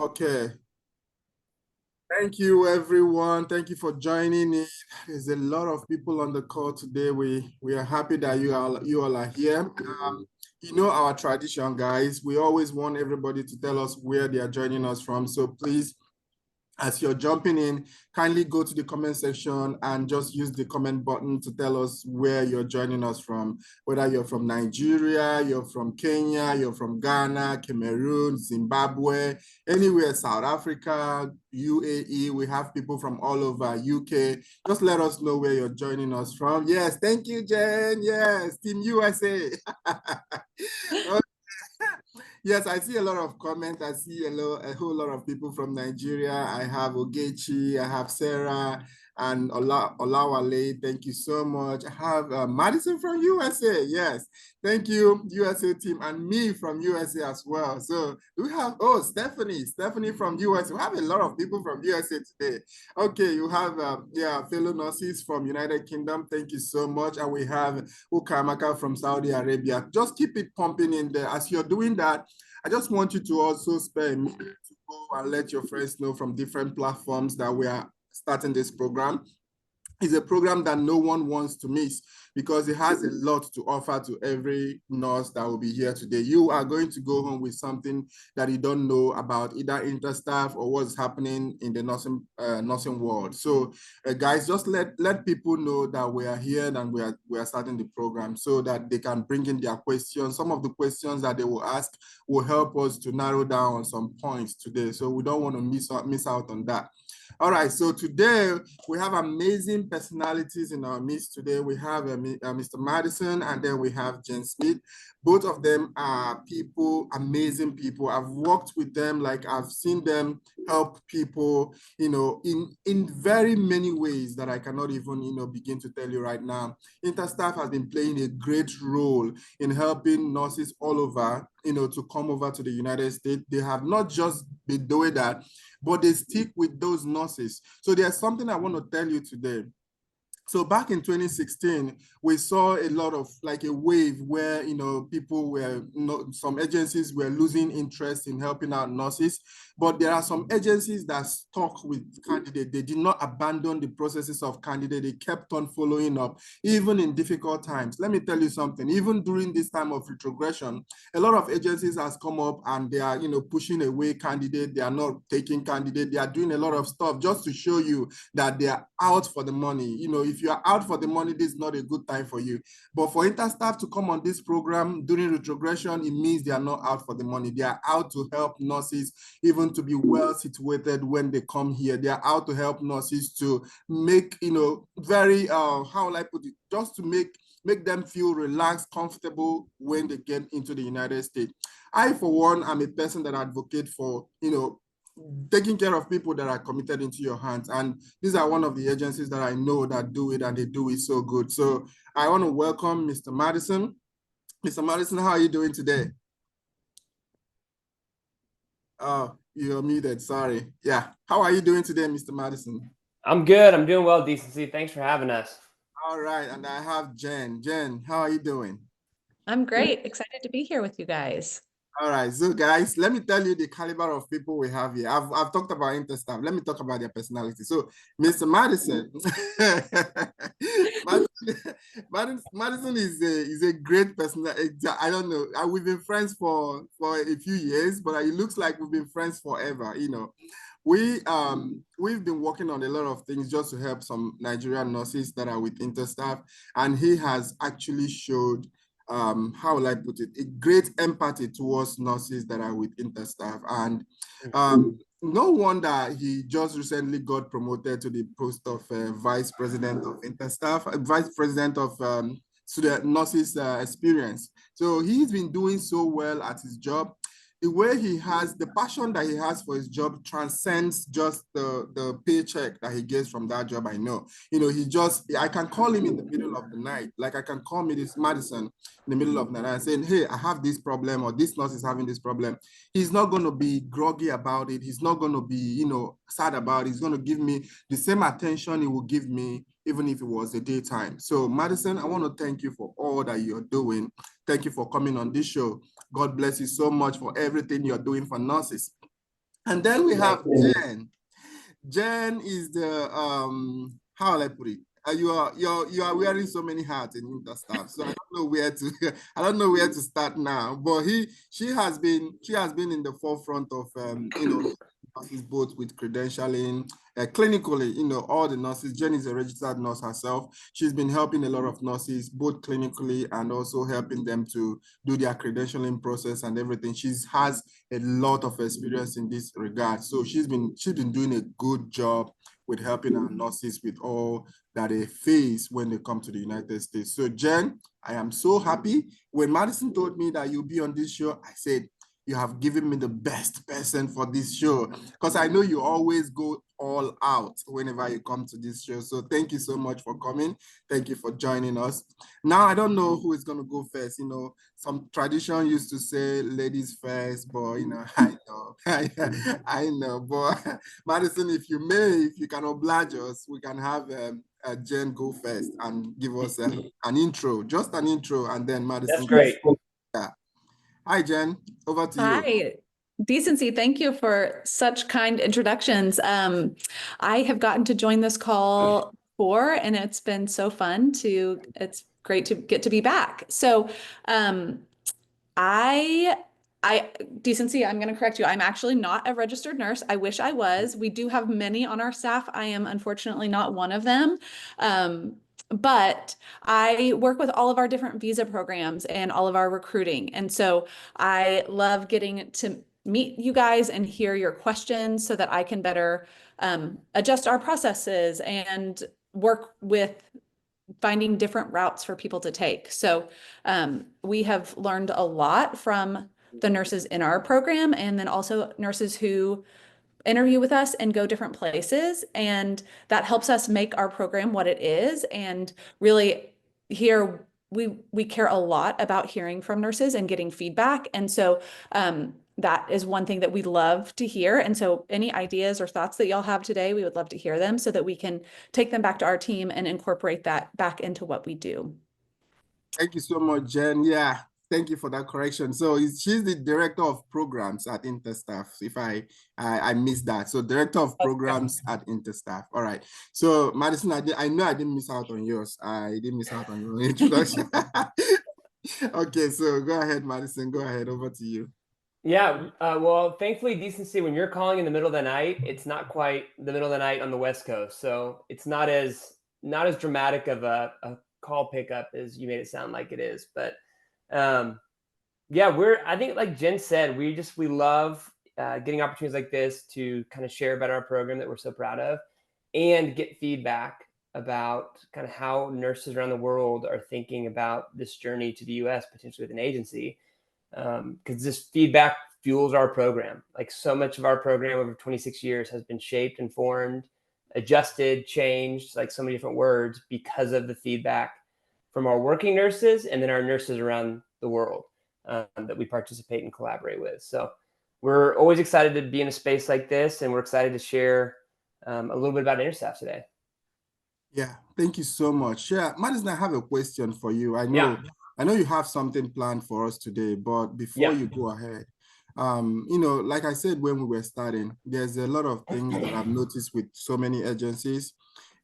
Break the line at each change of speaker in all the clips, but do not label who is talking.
Okay. Thank you, everyone. Thank you for joining in. There's a lot of people on the call today. We are happy that you all are here. You know our tradition, guys. We always want everybody to tell us where they are joining us from. So please, as you're jumping in, kindly go to the comment section and just use the comment button to tell us where you're joining us from, whether you're from Nigeria, you're from Kenya, you're from Ghana, Cameroon, Zimbabwe, anywhere, South Africa, UAE. We have people from all over UK. Just let us know where you're joining us from. Yes, thank you, Jen. Yes, Team USA. Okay. Yes, I see a lot of comments. I see a whole lot of people from Nigeria. I have Ogechi, I have Sarah, and Olawale. Thank you so much. I have Madison from USA. Yes, thank you, USA team, and me from USA as well. So we have, Stephanie from USA. We have a lot of people from USA today. Okay, you have, fellow nurses from United Kingdom. Thank you so much. And we have Ukamaka from Saudi Arabia. Just keep it pumping in there. As you're doing that, I just want you to also spare a minute to go and let your friends know from different platforms that we are starting this program. It's a program that no one wants to miss because it has a lot to offer to every nurse that will be here today. You are going to go home with something that you don't know about either interstaff or what's happening in the nursing world. So guys, just let people know that we are here and we are starting the program so that they can bring in their questions. Some of the questions that they will ask will help us to narrow down on some points today. So we don't want to miss out on that. All right, so today we have amazing personalities in our midst today. We have Mr. Madison and then we have Jen Smith. Both of them are people, amazing people. I've worked with them, like I've seen them help people, in very many ways that I cannot even, begin to tell you right now. Interstaff has been playing a great role in helping nurses all over, to come over to the United States. They have not just been doing that, but they stick with those nurses. So there's something I want to tell you today. So back in 2016, we saw a lot of like a wave where, people were, some agencies were losing interest in helping out nurses, but there are some agencies that stuck with candidates. They did not abandon the processes of candidate. They kept on following up, even in difficult times. Let me tell you something, even during this time of retrogression, a lot of agencies has come up and they are, pushing away candidate. They are not taking candidate. They are doing a lot of stuff just to show you that they are out for the money. If you are out for the money, this is not a good time for you. But for Interstaff to come on this program during retrogression, it means they are not out for the money. They are out to help nurses even to be well situated when they come here. They are out to help nurses to make, very, how will I put it, just to make them feel relaxed, comfortable when they get into the United States. I, for one, am a person that advocates for, taking care of people that are committed into your hands. And these are one of the agencies that I know that do it, and they do it so good. So I want to welcome Mr. Madison. Mr. Madison, how are you doing today? Oh, you're muted, sorry. Yeah, how are you doing today, Mr. Madison?
I'm good, I'm doing well, Decency. Thanks for having us.
All right, and I have Jen. Jen, how are you doing?
I'm great, excited to be here with you guys.
All right, so guys, let me tell you the caliber of people we have here. I've talked about Interstaff. Let me talk about their personality. So, Mr. Madison, Madison is a great person. I don't know. We've been friends for a few years, but it looks like we've been friends forever. We've been working on a lot of things just to help some Nigerian nurses that are with Interstaff, and he has actually showed, how will I put it, a great empathy towards nurses that are with Interstaff. And no wonder he just recently got promoted to the post of Vice President of Interstaff, Vice President of Student Nurses Experience. So he's been doing so well at his job. The way he has, the passion that he has for his job transcends just the paycheck that he gets from that job, I know. I can call him in the middle of the night. Like I can call Miss Madison in the middle of the night and saying, hey, I have this problem, or this nurse is having this problem. He's not going to be groggy about it. He's not going to be, sad about it. He's going to give me the same attention he will give me even if it was the daytime. So Madison, I want to thank you for all that you're doing. Thank you for coming on this show. God bless you so much for everything you're doing for nurses. And then we have Jen. Jen is the how will I put it? You are wearing so many hats in Interstaff, so I don't know where to I don't know where to start now. But she has been in the forefront of nurses both with credentialing, clinically, all the nurses. Jen is a registered nurse herself. She's been helping a lot of nurses both clinically and also helping them to do their credentialing process and everything. She has a lot of experience in this regard. So she's been doing a good job with helping our nurses with all that they face when they come to the United States. So Jen, I am so happy. When Madison told me that you'll be on this show, I said, you have given me the best person for this show because I know you always go all out whenever you come to this show. So thank you so much for coming. Thank you for joining us. Now, I don't know who is going to go first. Some tradition used to say ladies first, but, I know, I know. But Madison, if you can oblige us, we can have Jen go first and give us an intro, just an intro, and then Madison.
That's great.
Yeah. Hi, Jen. Over to you.
Hi, Decency. Thank you for such kind introductions. I have gotten to join this call before, and it's been so fun it's great to get to be back. So, I, Decency, I'm going to correct you. I'm actually not a registered nurse. I wish I was. We do have many on our staff. I am unfortunately not one of them. But I work with all of our different visa programs and all of our recruiting. And so I love getting to meet you guys and hear your questions so that I can better adjust our processes and work with finding different routes for people to take. So we have learned a lot from the nurses in our program and then also nurses who interview with us and go different places. And that helps us make our program what it is. And really here, we care a lot about hearing from nurses and getting feedback. And so that is one thing that we love to hear. And so any ideas or thoughts that y'all have today, we would love to hear them so that we can take them back to our team and incorporate that back into what we do.
Thank you so much, Jen. Yeah, thank you for that correction. So she's the director of programs at Interstaff. If I missed that. So director of programs at Interstaff. All right. So Madison, I know I didn't miss out on yours. I didn't miss out on your introduction. Okay, so go ahead, Madison. Go ahead. Over to you.
Yeah, well, thankfully, Decency, when you're calling in the middle of the night, it's not quite the middle of the night on the West Coast, so it's not as dramatic of a call pickup as you made it sound like it is. But yeah, I think like Jen said, we love getting opportunities like this to kind of share about our program that we're so proud of and get feedback about kind of how nurses around the world are thinking about this journey to the US, potentially with an agency. Because this feedback fuels our program. Like so much of our program over 26 years has been shaped and formed, adjusted, changed, like so many different words because of the feedback from our working nurses and then our nurses around the world that we participate and collaborate with. So we're always excited to be in a space like this, and we're excited to share a little bit about Interstaff today.
Yeah, thank you so much. Yeah, Madison, I have a question for you. I know you have something planned for us today, but before you go ahead, like I said when we were starting, there's a lot of things that I've noticed with so many agencies.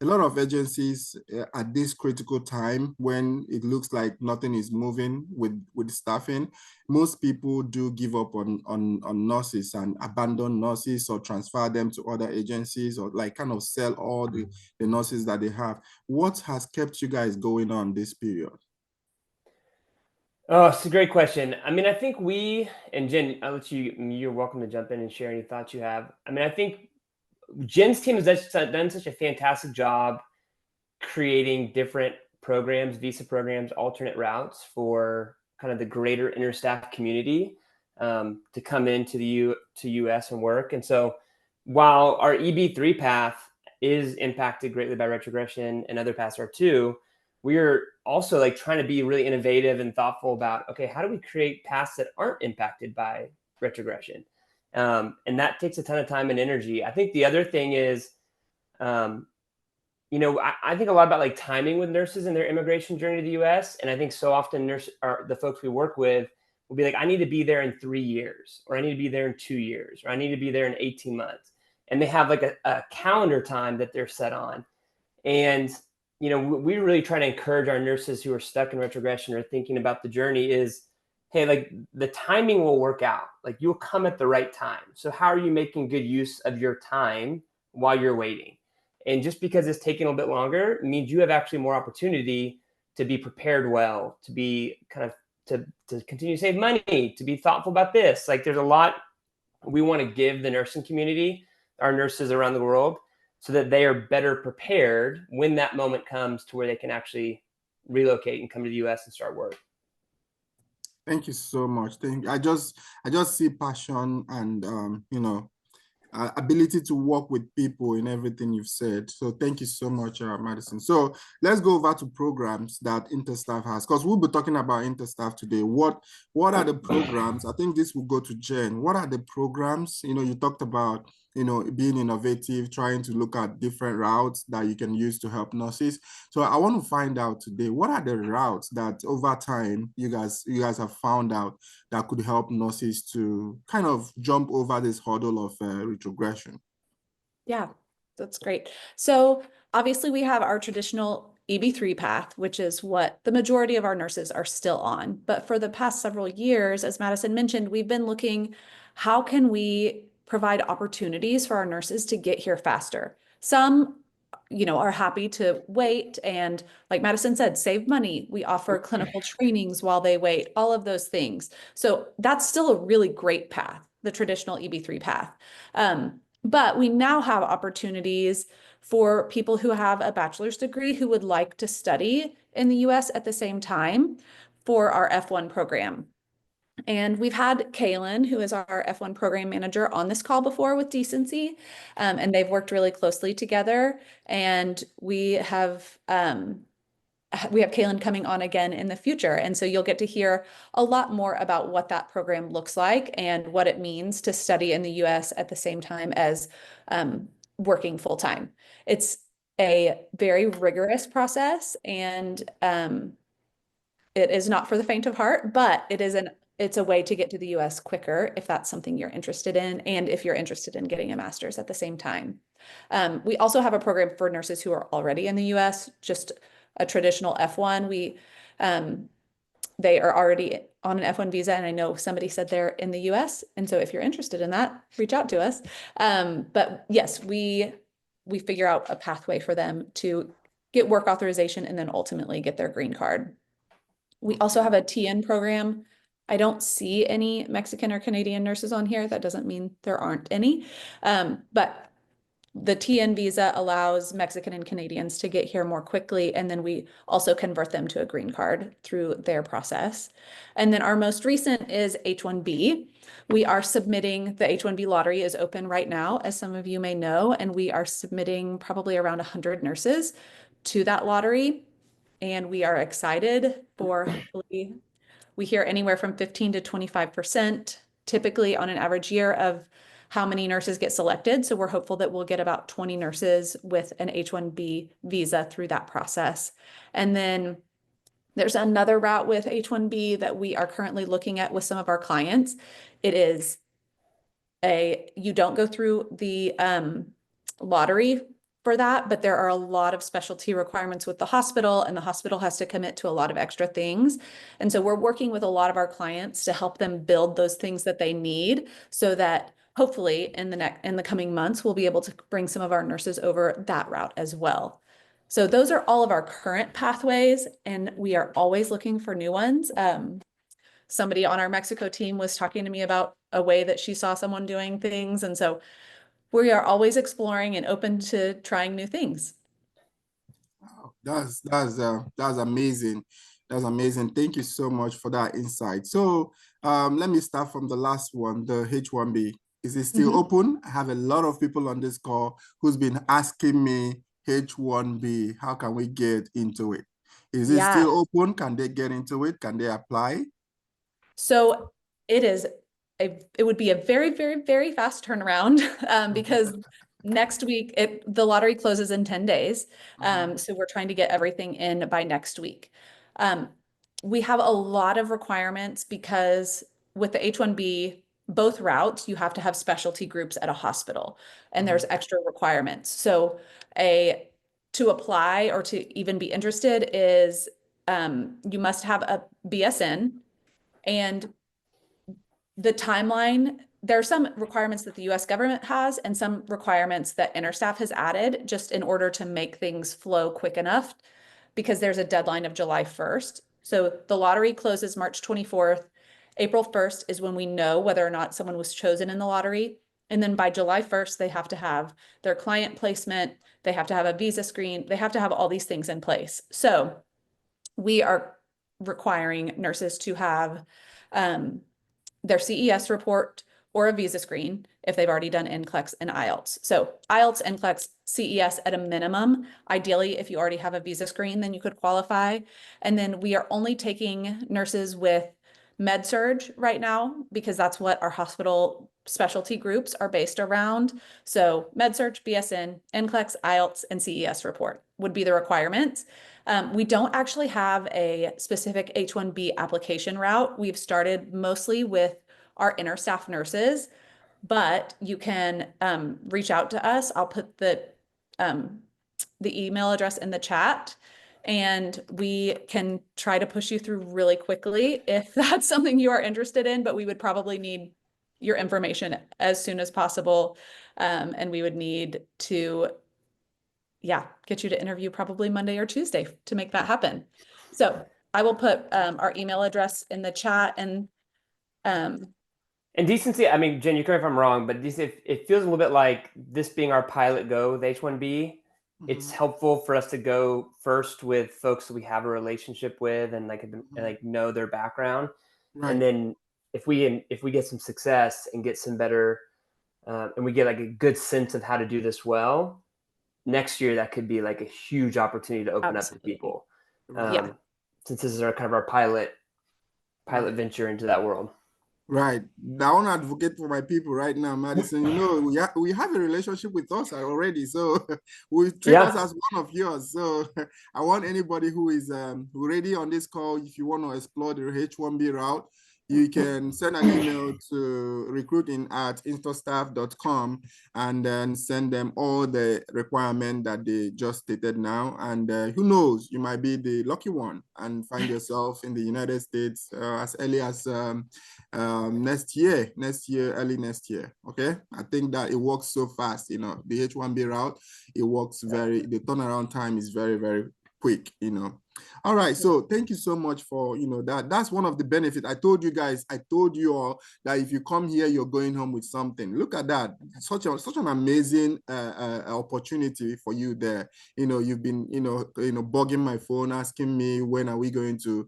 A lot of agencies at this critical time when it looks like nothing is moving with staffing, most people do give up on nurses and abandon nurses or transfer them to other agencies or like kind of sell all the nurses that they have. What has kept you guys going on this period?
Oh, it's a great question. I mean, I think and Jen, you're welcome to jump in and share any thoughts you have. I mean, I think Jen's team has done such a fantastic job creating different programs, visa programs, alternate routes for kind of the greater Interstaff community to come into the US and work. And so while our EB3 path is impacted greatly by retrogression and other paths are too, we're also like trying to be really innovative and thoughtful about, okay, how do we create paths that aren't impacted by retrogression? And that takes a ton of time and energy. I think the other thing is, I think a lot about like timing with nurses and their immigration journey to the US. And I think so often the folks we work with, will be like, I need to be there in 3 years, or I need to be there in 2 years, or I need to be there in 18 months. And they have like a calendar time that they're set on. And, you know, we really try to encourage our nurses who are stuck in retrogression or thinking about the journey is, hey, like the timing will work out. Like you'll come at the right time. So how are you making good use of your time while you're waiting? And just because it's taking a little bit longer means you have actually more opportunity to be prepared well, to be kind of to continue to save money, to be thoughtful about this. Like there's a lot we want to give the nursing community, our nurses around the world, so that they are better prepared when that moment comes to where they can actually relocate and come to the US and start work.
Thank you so much. I just see passion and you know, ability to work with people in everything you've said. So thank you so much, Madison. So let's go over to programs that Interstaff has, because we'll be talking about Interstaff today. What are the programs? I think this will go to Jen. What are the programs? You know, you talked about, you know, being innovative, trying to look at different routes that you can use to help nurses. So I want to find out today, what are the routes that over time you guys have found out that could help nurses to kind of jump over this hurdle of retrogression?
Yeah, that's great. So obviously we have our traditional EB3 path, which is what the majority of our nurses are still on. But for the past several years, as Madison mentioned, we've been looking, how can we provide opportunities for our nurses to get here faster? Some, you know, are happy to wait and, like Madison said, save money. We offer clinical trainings while they wait, all of those things. So that's still a really great path, the traditional EB3 path. But we now have opportunities for people who have a bachelor's degree who would like to study in the US at the same time for our F1 program. And we've had Kaylin, who is our F1 program manager, on this call before with Decency, and they've worked really closely together. And we have Kaylin coming on again in the future. And so you'll get to hear a lot more about what that program looks like and what it means to study in the US at the same time as working full time. It's a very rigorous process, and it is not for the faint of heart, but it's a way to get to the US quicker if that's something you're interested in, and if you're interested in getting a master's at the same time. We also have a program for nurses who are already in the US, just a traditional F1. They are already on an F1 visa, and I know somebody said they're in the US, and so if you're interested in that, reach out to us. But yes, we figure out a pathway for them to get work authorization and then ultimately get their green card. We also have a TN program. I don't see any Mexican or Canadian nurses on here. That doesn't mean there aren't any, but the TN visa allows Mexican and Canadians to get here more quickly, and then we also convert them to a green card through their process. And then our most recent is H-1B. We are submitting, the H-1B lottery is open right now, as some of you may know, and we are submitting probably around 100 nurses to that lottery. And we are excited for, hopefully, we hear anywhere from 15 to 25%, typically on an average year, of how many nurses get selected. So we're hopeful that we'll get about 20 nurses with an H-1B visa through that process. And then there's another route with H-1B that we are currently looking at with some of our clients. It is you don't go through the lottery for that, but there are a lot of specialty requirements with the hospital, and the hospital has to commit to a lot of extra things. And so we're working with a lot of our clients to help them build those things that they need, so that hopefully in the coming months, we'll be able to bring some of our nurses over that route as well. So those are all of our current pathways, and we are always looking for new ones. Somebody on our Mexico team was talking to me about a way that she saw someone doing things. And so we are always exploring and open to trying new things.
Wow, that's amazing. That's amazing. Thank you so much for that insight. So let me start from the last one, the H-1B. Is it still open? I have a lot of people on this call who's been asking me, H-1B, how can we get into it? Is it still open? Can they get into it? Can they apply?
So it would be a very, very, very fast turnaround because next week the lottery closes in 10 days. So we're trying to get everything in by next week. we have a lot of requirements because with the H-1B, both routes, you have to have specialty groups at a hospital, and there's extra requirements. So to apply or to even be interested is you must have a BSN, and the timeline, there are some requirements that the US government has and some requirements that Interstaff has added just in order to make things flow quick enough, because there's a deadline of July 1st. So the lottery closes March 24th. April 1st is when we know whether or not someone was chosen in the lottery. And then by July 1st, they have to have their client placement, they have to have a visa screen, they have to have all these things in place. So we are requiring nurses to have their CES report or a visa screen if they've already done NCLEX and IELTS. So IELTS, NCLEX, CES at a minimum. Ideally, if you already have a visa screen, then you could qualify. And then we are only taking nurses with med-surg right now because that's what our hospital specialty groups are based around. So med-surg, BSN, NCLEX, IELTS, and CES report would be the requirements. We don't actually have a specific H-1B application route. We've started mostly with our Interstaff nurses, but you can reach out to us. I'll put the email address in the chat, and we can try to push you through really quickly if that's something you are interested in, but we would probably need your information as soon as possible. And we would need to get you to interview probably Monday or Tuesday to make that happen. So I will put our email address in the chat, and
Decency, I mean, Jen, you correct me if I'm wrong, but it feels a little bit like this being our pilot go with H-1B. It's helpful for us to go first with folks that we have a relationship with and like know their background.
Right.
And then if we get some success and get some better and we get like a good sense of how to do this well, next year that could be like a huge opportunity to open up to people. Since this is our kind of our pilot venture into that world.
Right. I want to advocate for my people right now, Madison. You know, we have a relationship with us already, so we treat us as one of yours. So I want anybody who is already on this call, if you want to explore the H-1B route, you can send an email to recruiting@instastaff.com and then send them all the requirements that they just stated now. And who knows, you might be the lucky one and find yourself in the United States as early as next year, early next year. Okay. I think that it works so fast, you know, the H-1B route, it works the turnaround time is very, very quick, you know. All right, so thank you so much for, you know, that's one of the benefits. I told you all that if you come here, you're going home with something. Look at that, such an amazing opportunity for you there. You know, you've been, bugging my phone, asking me when are we going to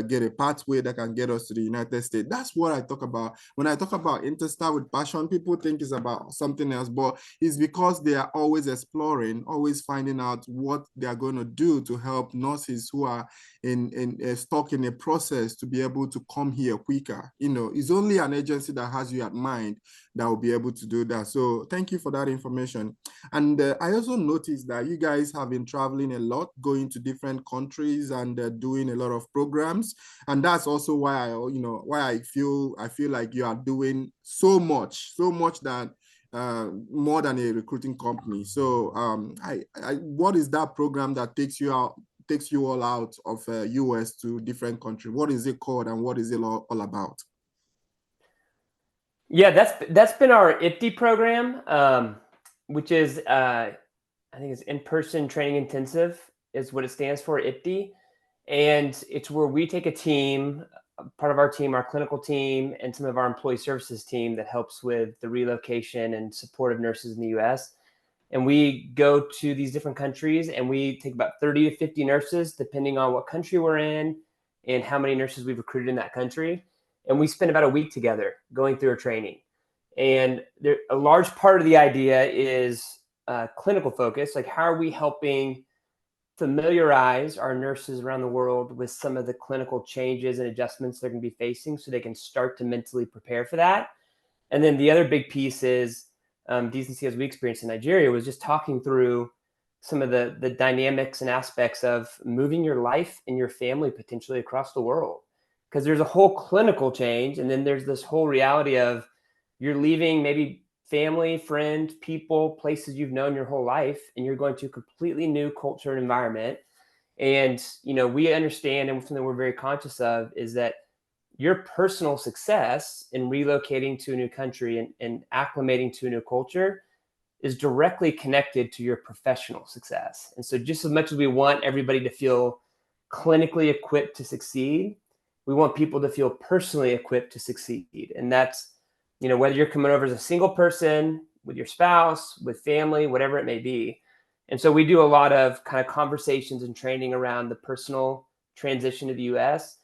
get a pathway that can get us to the United States. That's what I talk about. When I talk about Interstar with passion, people think it's about something else, but it's because they are always exploring, always finding out what they are going to do to help nurses who are stuck in a process to be able to come here quicker. You know, it's only an agency that has you at mind that will be able to do that. So thank you for that information. And I also noticed that you guys have been traveling a lot, going to different countries and doing a lot of programs. And that's also why I feel like you are doing so much that more than a recruiting company. So what is that program that takes you all out of US to different countries? What is it called and what is it all about?
Yeah, that's been our IPTI program, which is I think it's in-person training intensive is what it stands for, IPTI. And it's where we take a team, part of our team, our clinical team, and some of our employee services team that helps with the relocation and support of nurses in the US. And we go to these different countries and we take about 30 to 50 nurses, depending on what country we're in and how many nurses we've recruited in that country. And we spend about a week together going through a training. And a large part of the idea is clinical focus. Like, how are we helping familiarize our nurses around the world with some of the clinical changes and adjustments they're going to be facing so they can start to mentally prepare for that? And then the other big piece is decency, as we experienced in Nigeria, was just talking through some of the dynamics and aspects of moving your life and your family potentially across the world. Because there's a whole clinical change, and then there's this whole reality of you're leaving maybe family, friends, people, places you've known your whole life, and you're going to a completely new culture and environment. And, we understand, and something we're very conscious of is that your personal success in relocating to a new country and acclimating to a new culture is directly connected to your professional success. And so just as much as we want everybody to feel clinically equipped to succeed, we want people to feel personally equipped to succeed. And that's, whether you're coming over as a single person, with your spouse, with family, whatever it may be. And so we do a lot of kind of conversations and training around the personal transition to the US.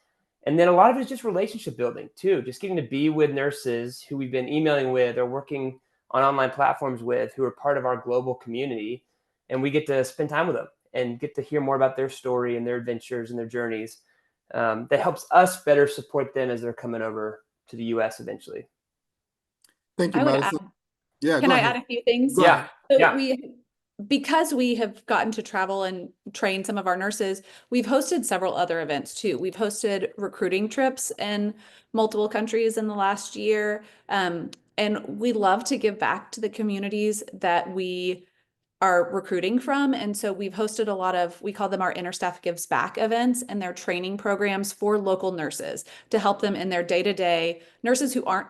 And then a lot of it is just relationship building too, just getting to be with nurses who we've been emailing with or working on online platforms with, who are part of our global community. And we get to spend time with them and get to hear more about their story and their adventures and their journeys. That helps us better support them as they're coming over to the US eventually.
Thank you,
I would
Madison.
add,
Yeah,
can
go
I
ahead.
add a few things?
Go ahead.
So
Yeah.
because we have gotten to travel and train some of our nurses, we've hosted several other events too. We've hosted recruiting trips in multiple countries in the last year. And we love to give back to the communities that we are recruiting from. And so we've hosted a lot of, we call them our Interstaff Gives Back events, and their training programs for local nurses to help them in their day-to-day, nurses who aren't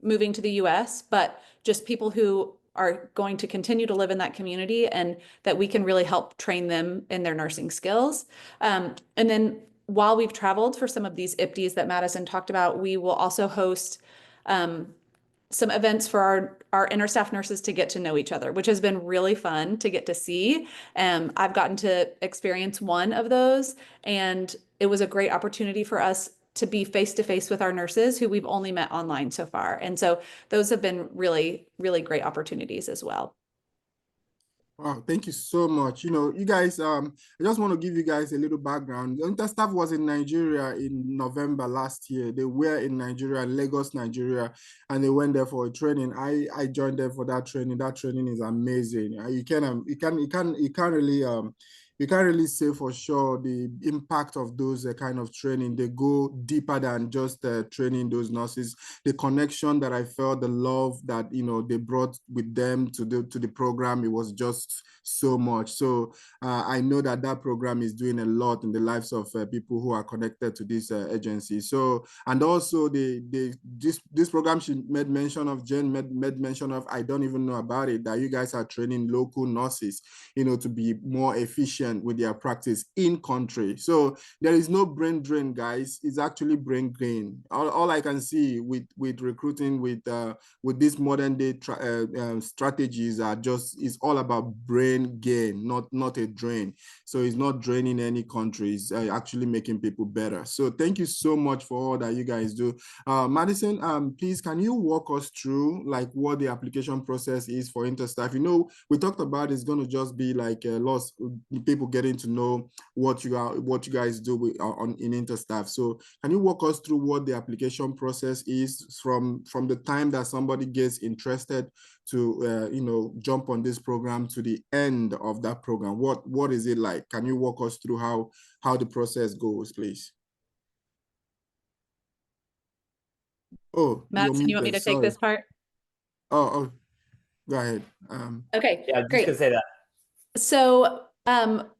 moving to the US, but just people who are going to continue to live in that community, and that we can really help train them in their nursing skills. And then while we've traveled for some of these IPDs that Madison talked about, we will also host some events for our interstaff nurses to get to know each other, which has been really fun to get to see. I've gotten to experience one of those, and it was a great opportunity for us to be face-to-face with our nurses who we've only met online so far. And so those have been really, really great opportunities as well.
Wow, thank you so much. You guys, I just want to give you guys a little background. The Interstaff was in Nigeria in November last year. They were in Nigeria, Lagos, Nigeria, and they went there for a training. I joined them for that training. That training is amazing. You can't really say for sure the impact of those kind of training. They go deeper than just training those nurses. The connection that I felt, the love that they brought with them to the program, it was just so much. So I know that program is doing a lot in the lives of people who are connected to this agency. So, and also this program she made mention of, Jen made mention of, I don't even know about it, that you guys are training local nurses, to be more efficient with their practice in country. So there is no brain drain, guys. It's actually brain gain. All I can see with recruiting with these modern day strategies is all about brain gain, not a drain. So it's not draining any country. It's actually making people better. So thank you so much for all that you guys do. Madison, please, can you walk us through like what the application process is for Interstaff? We talked about it's going to just be like lots people getting to know what you guys do in Interstaff. So can you walk us through what the application process is from the time that somebody gets interested to jump on this program to the end of that program? What is it like? Can you walk us through how the process goes, please? Oh,
Madison, you want me to take this part?
Oh, go ahead.
Okay,
Yeah, just
great.
gonna say that.
So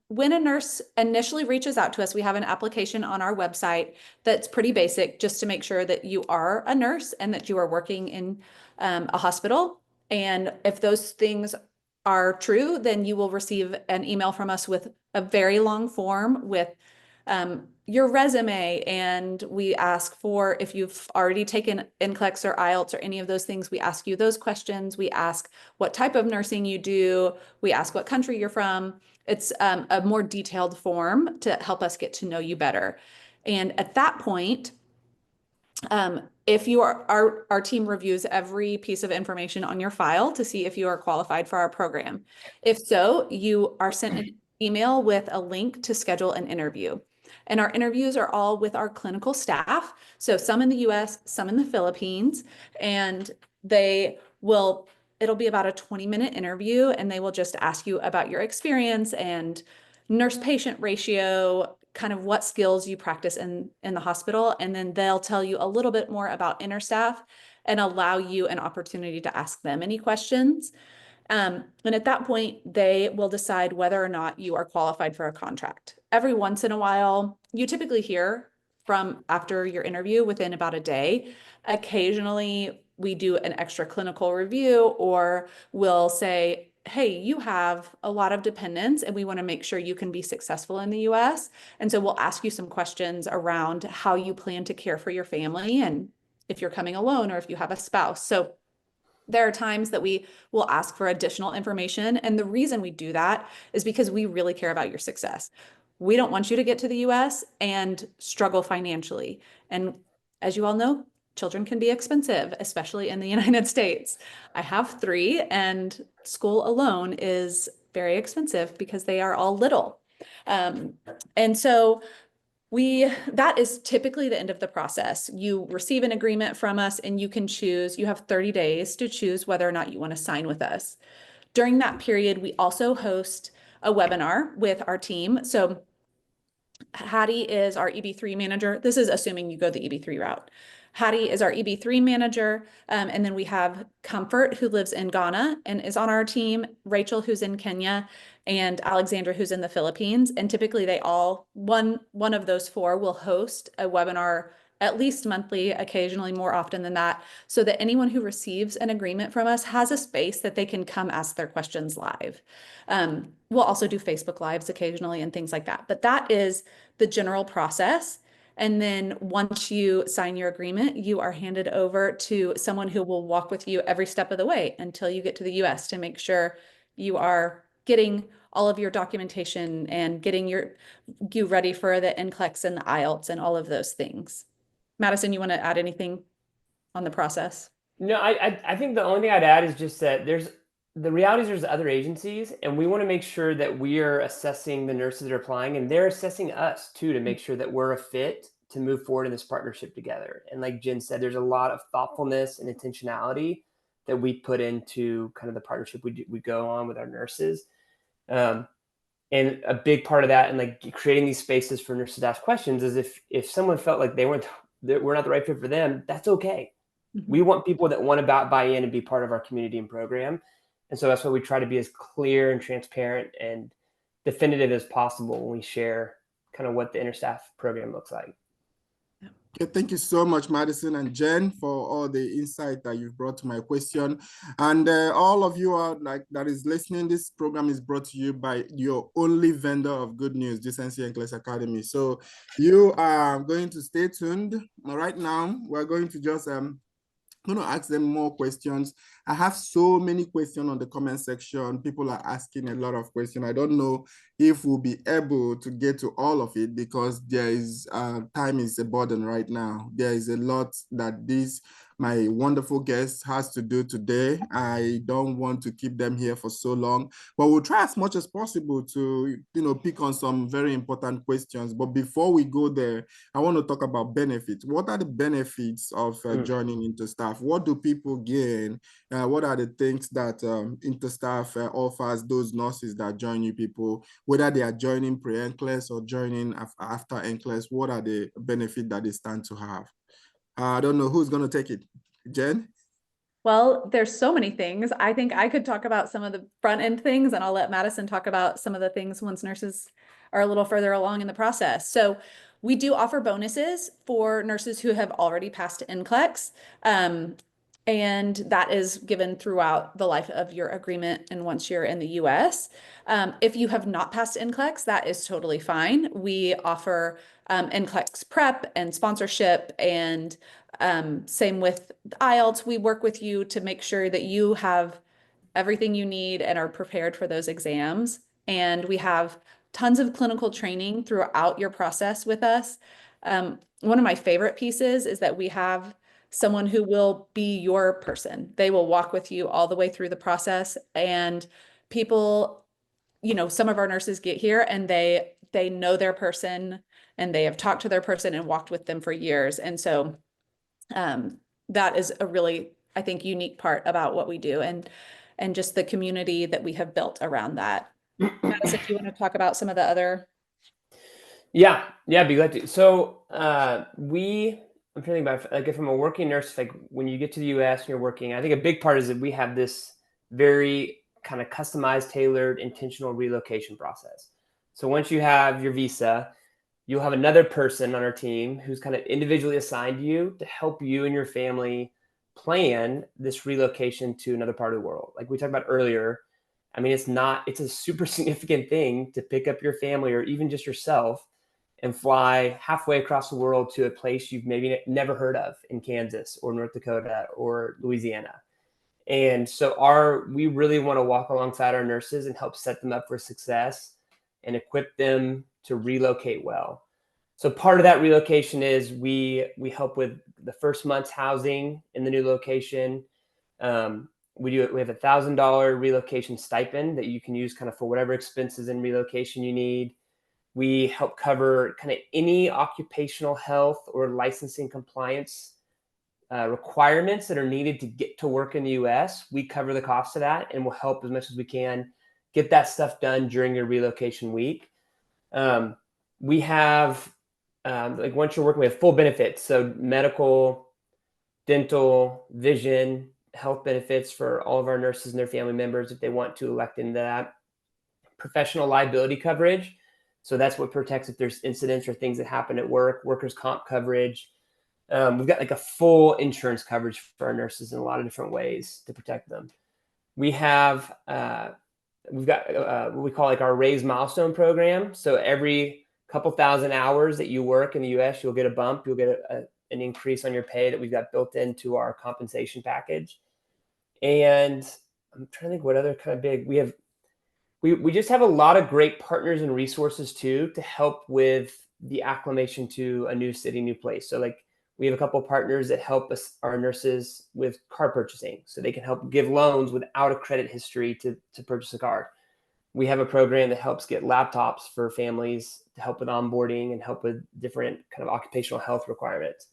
when a nurse initially reaches out to us, we have an application on our website that's pretty basic, just to make sure that you are a nurse and that you are working in a hospital. And if those things are true, then you will receive an email from us with a very long form with your resume. And we ask for, if you've already taken NCLEX or IELTS or any of those things, we ask you those questions. We ask what type of nursing you do. We ask what country you're from. It's a more detailed form to help us get to know you better. And at that point, if you are, our team reviews every piece of information on your file to see if you are qualified for our program. If so, you are sent an email with a link to schedule an interview. And our interviews are all with our clinical staff. So some in the US, some in the Philippines, and they will it'll be about a 20-minute interview, and they will just ask you about your experience and nurse-patient ratio, kind of what skills you practice in the hospital. And then they'll tell you a little bit more about InterStaff and allow you an opportunity to ask them any questions. And at that point, they will decide whether or not you are qualified for a contract. Every once in a while, you typically hear from after your interview within about a day. Occasionally, we do an extra clinical review, or we'll say, hey, you have a lot of dependents and we want to make sure you can be successful in the US. And so we'll ask you some questions around how you plan to care for your family and if you're coming alone or if you have a spouse. So there are times that we will ask for additional information. And the reason we do that is because we really care about your success. We don't want you to get to the US and struggle financially. And as you all know, children can be expensive, especially in the United States. I have 3, and school alone is very expensive because they are all little. And so that is typically the end of the process. You receive an agreement from us and you can choose, you have 30 days to choose whether or not you want to sign with us. During that period, we also host a webinar with our team. So Hattie is our EB3 manager. This is assuming you go the EB3 route. Hattie is our EB3 manager. And then we have Comfort, who lives in Ghana and is on our team, Rachel, who's in Kenya, and Alexandra, who's in the Philippines. And typically they all, one of those 4 will host a webinar at least monthly, occasionally more often than that, so that anyone who receives an agreement from us has a space that they can come ask their questions live. We'll also do Facebook Lives occasionally and things like that. But that is the general process. And then once you sign your agreement, you are handed over to someone who will walk with you every step of the way until you get to the US to make sure you are getting all of your documentation and getting you ready for the NCLEX and the IELTS and all of those things. Madison, you want to add anything on the process?
No, I think the only thing I'd add is just that the reality is there's other agencies, and we want to make sure that we are assessing the nurses that are applying, and they're assessing us too, to make sure that we're a fit to move forward in this partnership together. And like Jen said, there's a lot of thoughtfulness and intentionality that we put into kind of the partnership we go on with our nurses. And a big part of that, and like creating these spaces for nurses to ask questions, is if someone felt like we're not the right fit for them, that's okay. Mm-hmm. We want people that want to buy in and be part of our community and program. And so that's why we try to be as clear and transparent and definitive as possible when we share kind of what the InterStaff program looks like.
Okay, thank you so much, Madison and Jen, for all the insight that you've brought to my question. And all of you are that is listening, this program is brought to you by your only vendor of good news, Decency NCLEX Academy. So you are going to stay tuned. Right now, we're going to just I'm going to ask them more questions. I have so many questions on the comment section. People are asking a lot of questions. I don't know if we'll be able to get to all of it because there is time is a burden right now. There is a lot that my wonderful guest has to do today. I don't want to keep them here for so long, but we'll try as much as possible to, pick on some very important questions. But before we go there, I want to talk about benefits. What are the benefits of joining InterStaff? What do people gain? What are the things that InterStaff offers those nurses that join you people, whether they are joining pre-NCLEX or joining after NCLEX? What are the benefits that they stand to have? I don't know who's going to take it. Jen?
Well, there's so many things. I think I could talk about some of the front end things, and I'll let Madison talk about some of the things once nurses are a little further along in the process. So we do offer bonuses for nurses who have already passed NCLEX. And that is given throughout the life of your agreement and once you're in the US. If you have not passed NCLEX, that is totally fine. We offer NCLEX prep and sponsorship, and same with IELTS. We work with you to make sure that you have everything you need and are prepared for those exams. And we have tons of clinical training throughout your process with us. One of my favorite pieces is that we have someone who will be your person. They will walk with you all the way through the process. And people, some of our nurses get here and they know their person and they have talked to their person and walked with them for years. And so that is a really I think, unique part about what we do, and just the community that we have built around that. Madison, do you want to talk about some of the other?
Yeah, be glad to. So I'm trying to think about, like, if I'm a working nurse, like when you get to the US and you're working, I think a big part is that we have this very kind of customized, tailored, intentional relocation process. So once you have your visa, you'll have another person on our team who's kind of individually assigned to you to help you and your family plan this relocation to another part of the world. Like we talked about earlier, I mean, it's a super significant thing to pick up your family or even just yourself and fly halfway across the world to a place you've maybe never heard of in Kansas or North Dakota or Louisiana. And so we really want to walk alongside our nurses and help set them up for success and equip them to relocate well. So part of that relocation is we help with the first month's housing in the new location. We have $1,000 relocation stipend that you can use kind of for whatever expenses in relocation you need. We help cover kind of any occupational health or licensing compliance requirements that are needed to get to work in the US. We cover the cost of that, and we'll help as much as we can get that stuff done during your relocation week. We have, like once you're working, we have full benefits. So medical, dental, vision, health benefits for all of our nurses and their family members if they want to elect into that. Professional liability coverage. So that's what protects if there's incidents or things that happen at work, workers' comp coverage. We've got like a full insurance coverage for our nurses in a lot of different ways to protect them. We've got what we call like our Raise Milestone program. So every couple thousand hours that you work in the US, you'll get a bump. You'll get an increase on your pay that we've got built into our compensation package. And I'm trying to think what other kind of big we just have a lot of great partners and resources too to help with the acclimation to a new city, new place. So like we have a couple of partners that help our nurses with car purchasing, so they can help give loans without a credit history to purchase a car. We have a program that helps get laptops for families to help with onboarding and help with different kind of occupational health requirements.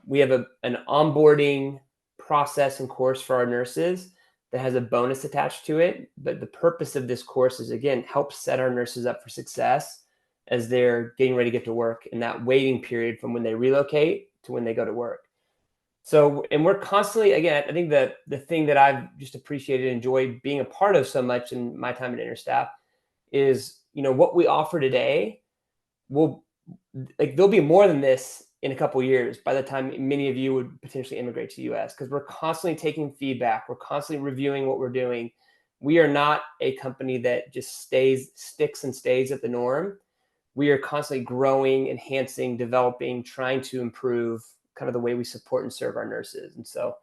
We have an onboarding process and course for our nurses that has a bonus attached to it. But the purpose of this course is, again, help set our nurses up for success as they're getting ready to get to work in that waiting period from when they relocate to when they go to work. So, and we're constantly, again, I think the thing that I've just appreciated and enjoyed being a part of so much in my time at Interstaff is, what we offer today there'll be more than this in a couple of years by the time many of you would potentially immigrate to the US, because we're constantly taking feedback. We're constantly reviewing what we're doing. We are not a company that just sticks and stays at the norm. We are constantly growing, enhancing, developing, trying to improve kind of the way we support and serve our nurses. And so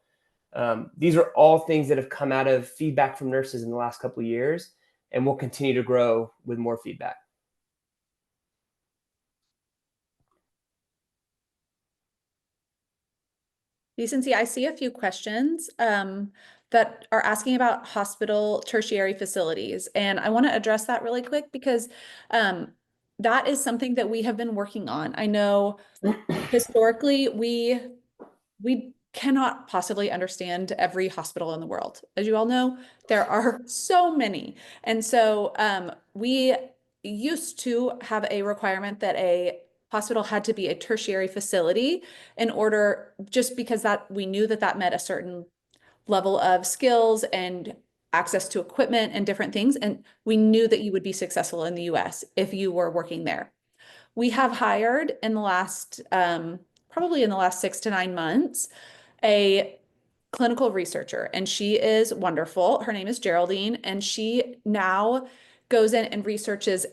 these are all things that have come out of feedback from nurses in the last couple of years, and we'll continue to grow with more feedback.
Decency, I see a few questions that are asking about hospital tertiary facilities, and I want to address that really quick because that is something that we have been working on. I know historically we cannot possibly understand every hospital in the world. As you all know, there are so many. And so we used to have a requirement that a hospital had to be a tertiary facility in order, just because that we knew that that met a certain level of skills and access to equipment and different things. And we knew that you would be successful in the US if you were working there. We have hired in the last, probably in the last 6 to 9 months, a clinical researcher, and she is wonderful. Her name is Geraldine, and she now goes in and researches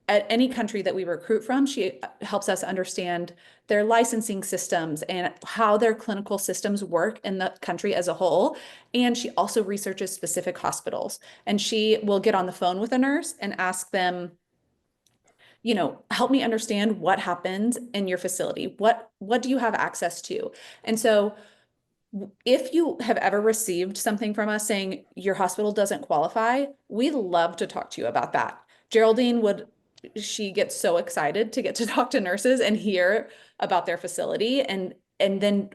at any country that we recruit from. She helps us understand their licensing systems and how their clinical systems work in the country as a whole. And she also researches specific hospitals. And she will get on the phone with a nurse and ask them, help me understand what happens in your facility. What do you have access to? And so if you have ever received something from us saying your hospital doesn't qualify, we'd love to talk to you about that. Geraldine she gets so excited to get to talk to nurses and hear about their facility, and then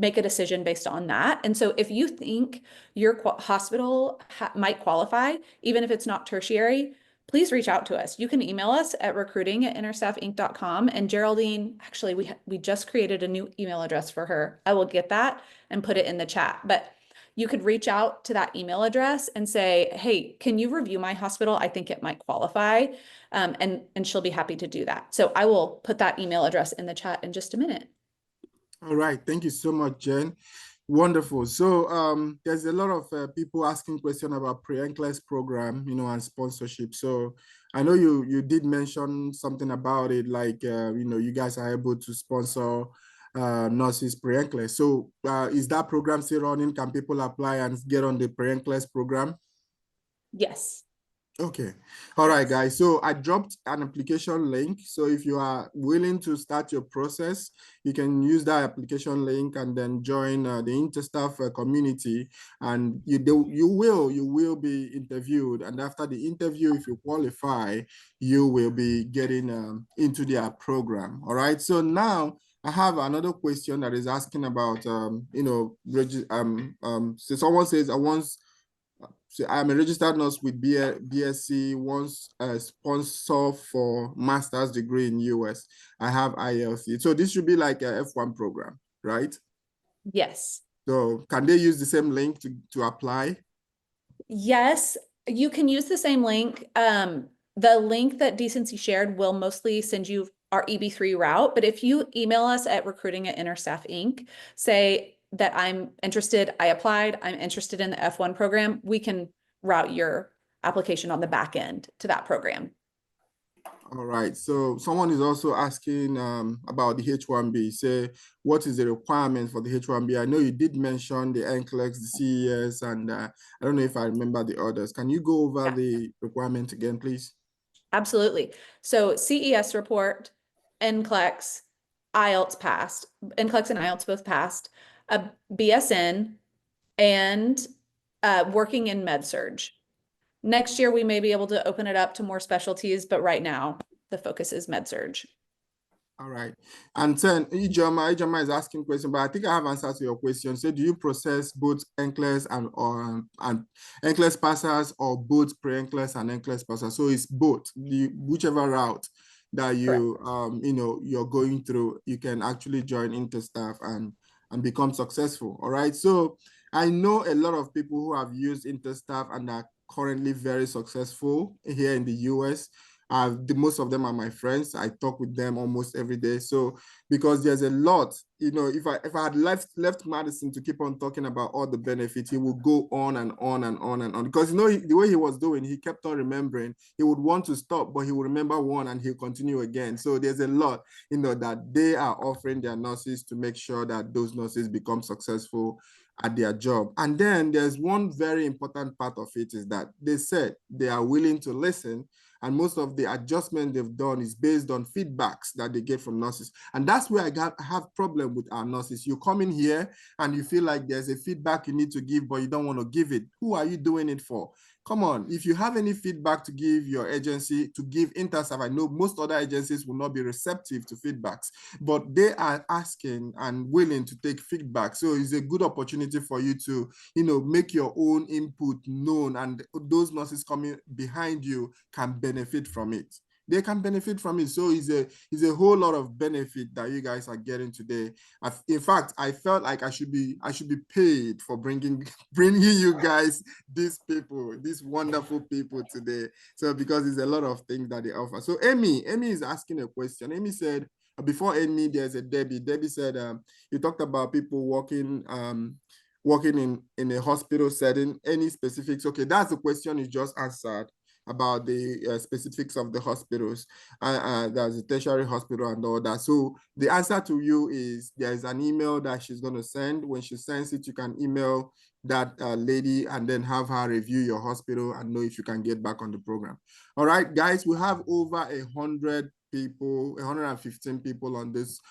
make a decision based on that. And so if you think your hospital might qualify, even if it's not tertiary, please reach out to us. You can email us at recruiting@interstaffinc.com. And Geraldine, actually, we just created a new email address for her. I will get that and put it in the chat. But you could reach out to that email address and say, hey, can you review my hospital? I think it might qualify. And she'll be happy to do that. So I will put that email address in the chat in just a minute.
All right. Thank you so much, Jen. Wonderful. So there's a lot of people asking questions about Pre-Nclex program, and sponsorship. So I know you did mention something about it, like, you guys are able to sponsor nurses Pre-Nclex. So is that program still running? Can people apply and get on the Pre-Nclex program?
Yes.
Okay. All right, guys. So I dropped an application link. So if you are willing to start your process, you can use that application link and then join the Interstaff community. And you will be interviewed. And after the interview, if you qualify, you will be getting into their program. All right. So now I have another question that is asking about, so someone says, so I'm a registered nurse with BSc, wants a sponsor for master's degree in US. I have IELTS. So this should be like a F1 program, right?
Yes.
So can they use the same link to apply?
Yes, you can use the same link. The link that Decency shared will mostly send you our EB3 route, but if you email us at recruiting@interstaffinc, say that I'm interested, I applied, I'm interested in the F1 program, we can route your application on the back end to that program.
All right. So someone is also asking about the H1B. Say, what is the requirement for the H1B? I know you did mention the NCLEX, the CES, and I don't know if I remember the others. Can you go over the requirement again, please?
Absolutely. So CES report, NCLEX, IELTS passed, NCLEX and IELTS both passed, a BSN, and working in med-surg. Next year, we may be able to open it up to more specialties, but right now, the focus is med-surg.
All right. And then Ijoma is asking question, but I think I have answered to your question. So do you process both NCLEX and NCLEX passers, or both Pre-Nclex and NCLEX passers? So it's both. Whichever route that you're going through, you can actually join Interstaff and become successful. All right. So I know a lot of people who have used Interstaff and are currently very successful here in the US. Most of them are my friends. I talk with them almost every day. So because there's a lot, if I had left Madison to keep on talking about all the benefits, he would go on and on and on and on. Because the way he was doing, he kept on remembering. He would want to stop, but he would remember one and he'll continue again. So there's a lot, that they are offering their nurses to make sure that those nurses become successful at their job. And then there's one very important part of it, is that they said they are willing to listen. And most of the adjustment they've done is based on feedbacks that they get from nurses. And that's where I have problem with our nurses. You come in here and you feel like there's a feedback you need to give, but you don't want to give it. Who are you doing it for? Come on, if you have any feedback to give your agency, to give Interstaff, I know most other agencies will not be receptive to feedbacks, but they are asking and willing to take feedback. So it's a good opportunity for you to, make your own input known, and those nurses coming behind you can benefit from it. They can benefit from it. So it's a whole lot of benefit that you guys are getting today. In fact, I felt like I should be paid for bringing you guys these wonderful people today. So because there's a lot of things that they offer. So Amy is asking a question. Amy said, before Amy, there's a Debbie. Debbie said, you talked about people working in a hospital setting. Any specifics? Okay, that's the question you just answered about the specifics of the hospitals. There's a tertiary hospital and all that. So the answer to you is there's an email that she's going to send. When she sends it, you can email that lady and then have her review your hospital and know if you can get back on the program. All right, guys, we have over 100 people, 115 people on this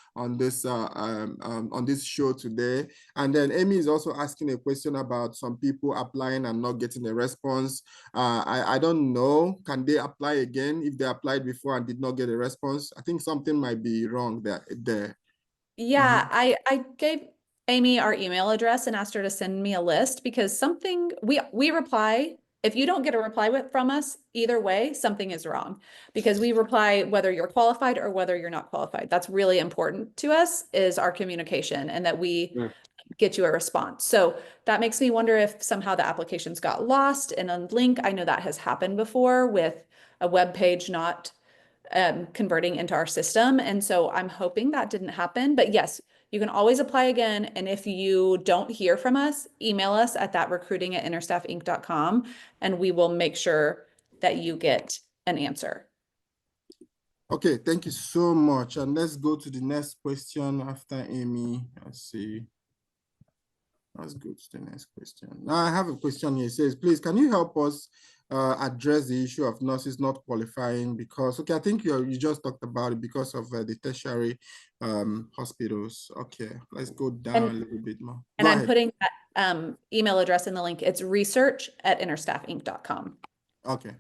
show today. And then Amy is also asking a question about some people applying and not getting a response. I don't know, can they apply again if they applied before and did not get a response? I think something might be wrong there.
Yeah, I gave Amy our email address and asked her to send me a list, because something we reply. If you don't get a reply from us, either way, something is wrong, because we reply whether you're qualified or whether you're not qualified. That's really important to us, is our communication, and that we get you a response. So that makes me wonder if somehow the applications got lost in a link. I know that has happened before with a web page not converting into our system. And so I'm hoping that didn't happen. But yes, you can always apply again. And if you don't hear from us, email us at thatrecruiting@interstaffinc.com, and we will make sure that you get an answer.
Okay, thank you so much. And let's go to the next question after Amy. Let's see. Let's go to the next question. Now I have a question here. It says, please, can you help us address the issue of nurses not qualifying? Because, okay, I think you just talked about it because of the tertiary hospitals. Okay, let's go down a little bit more.
And I'm putting that email address in the link. It's research@interstaffinc.com.
Okay.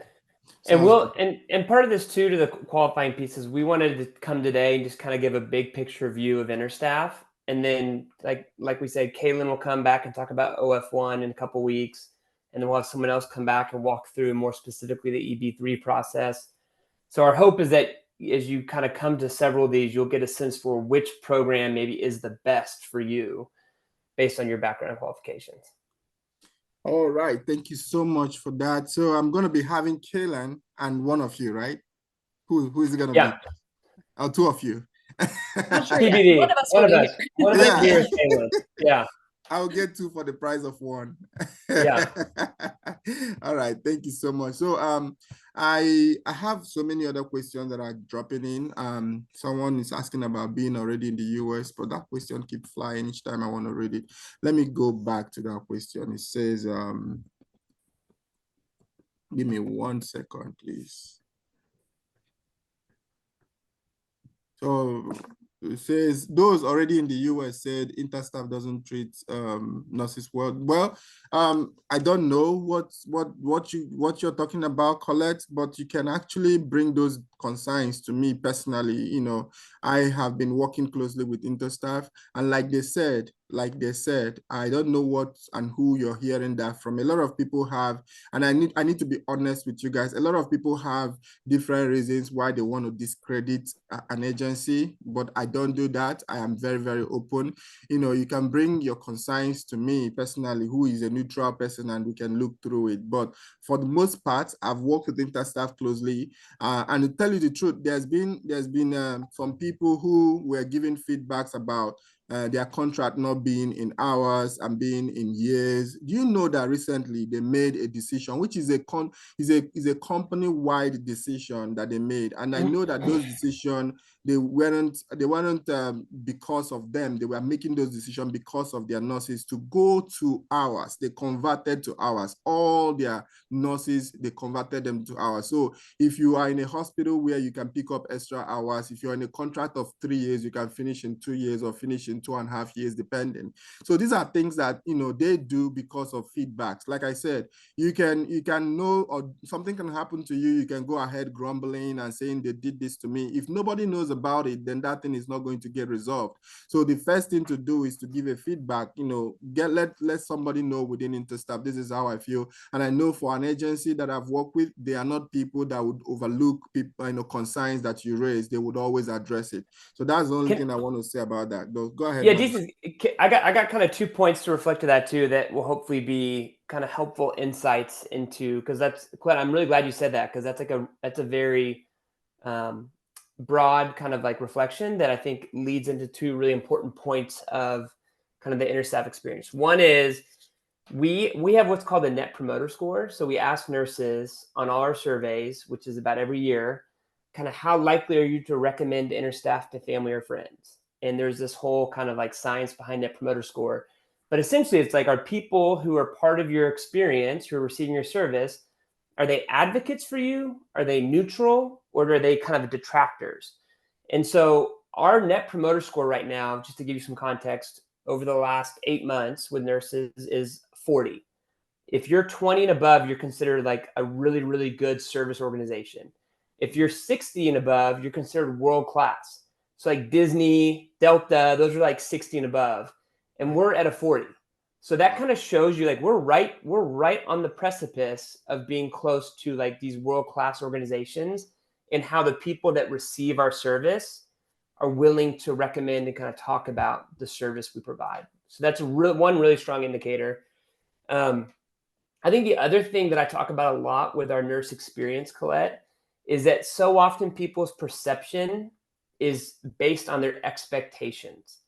And we'll and part of this too, to the qualifying pieces, we wanted to come today and just kind of give a big picture view of Interstaff. And then like we said, Kaylin will come back and talk about OF1 in a couple weeks. And then we'll have someone else come back and walk through more specifically the EB3 process. So our hope is that as you kind of come to several of these, you'll get a sense for which program maybe is the best for you based on your background and qualifications.
All right. Thank you so much for that. So I'm going to be having Kaylin and one of you, right? Who is it going to be? Oh, two of you.
Not sure yet. One of us will be here.
One of us here is Kaylin. Yeah.
I'll get two for the price of one.
Yeah.
All right. Thank you so much. So I have so many other questions that are dropping in. Someone is asking about being already in the US, but that question keeps flying each time I want to read it. Let me go back to that question. It says, give me 1 second, please. So it says those already in the US said Interstaff doesn't treat nurses well. Well, I don't know what you're talking about, Colette, but you can actually bring those concerns to me personally. You know, I have been working closely with Interstaff, and like they said, I don't know what and who you're hearing that from. A lot of people have, and I need to be honest with you guys. A lot of people have different reasons why they want to discredit an agency, but I don't do that. I am very, very open. You know, you can bring your concerns to me personally, who is a neutral person, and we can look through it. But for the most part, I've worked with Interstaff closely, and to tell you the truth, there's been some people who were giving feedbacks about their contract not being in hours and being in years. Do you know that recently they made a decision, which is a company-wide decision that they made, and I know that those decisions they weren't because of them. They were making those decisions because of their nurses to go to hours. They converted to hours. All their nurses, they converted them to hours. So if you are in a hospital where you can pick up extra hours, if you're in a contract of 3 years, you can finish in 2 years or finish in 2.5 years, depending. So these are things that, you know, they do because of feedbacks. Like I said, you can know, or something can happen to you. You can go ahead grumbling and saying they did this to me. If nobody knows about it, then that thing is not going to get resolved. So the first thing to do is to give a feedback, you know, let somebody know within Interstaff, this is how I feel. And I know for an agency that I've worked with, they are not people that would overlook people, you know, concerns that you raise. They would always address it. So that's the only thing I want to say about that. Go ahead.
Yeah, I got kind of 2 points to reflect to that too, that will hopefully be kind of helpful insights into, because I'm really glad you said that, because that's a very broad kind of like reflection that I think leads into 2 really important points of kind of the Interstaff experience. One is we have what's called a Net Promoter Score. So we ask nurses on all our surveys, which is about every year, kind of how likely are you to recommend Interstaff to family or friends? And there's this whole kind of like science behind Net Promoter Score. But essentially, it's like, are people who are part of your experience, who are receiving your service, are they advocates for you? Are they neutral? Or are they kind of detractors? And so our Net Promoter Score right now, just to give you some context, over the last 8 months with nurses is 40. If you're 20 and above, you're considered like a really, really good service organization. If you're 60 and above, you're considered world-class. So like Disney, Delta, those are like 60 and above. and we're at a 40. So that kind of shows you like we're right on the precipice of being close to like these world-class organizations, and how the people that receive our service are willing to recommend and kind of talk about the service we provide. So that's one really strong indicator. I think the other thing that I talk about a lot with our nurse experience, Colette, is that so often people's perception is based on their expectations.